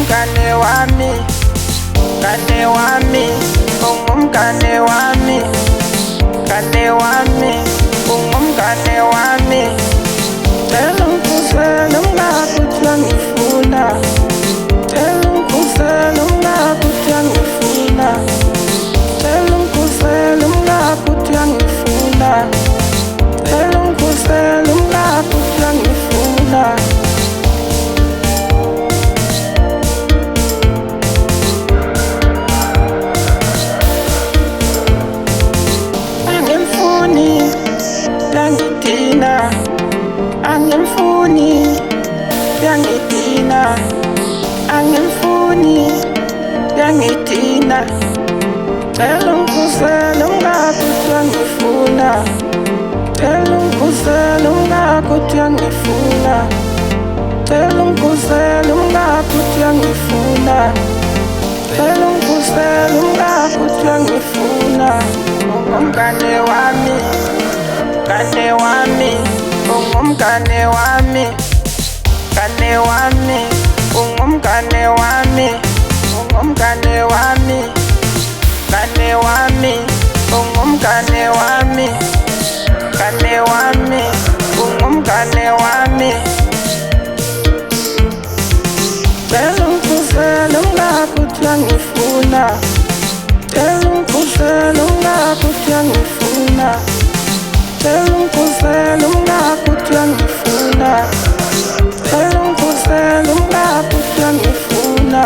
ungumngane wami, ngane wami, ungumngane wami, ngane wami, ungumngane wami. Cela ungikhuzele ungakuthi uyangifuna, cela ungikhuzele ungakuthi uyangifuna, cela ungikhuzele ungakuthi uyangifuna, cela ungikhuzele ungakuthi uyangifuna. Angimfuni, uyangidina, angimfuni, uyangidina. Cela ungikhuzele ungakuthi uyangifuna, cela ungikhuzele ungakuthi uyangifuna, cela ungikhuzele ungakuthi uyangifuna, cela ungikhuzele ungakuthi uyangifuna. Ungumngane wami, ngane wami, ungumngane wami, ngane wami, ungumngane wami, ungumngane wami, ngane wami, ungumngane wami, ngane wami, ungumngane wami. Cela ungikhuzele ungakuthi uyangifuna, cela ungikhuzele ungakuthi uyangifuna, cela ungikhuzele ungakuthi uyangifuna, cela ungikhuzele ungakuthi uyangifuna.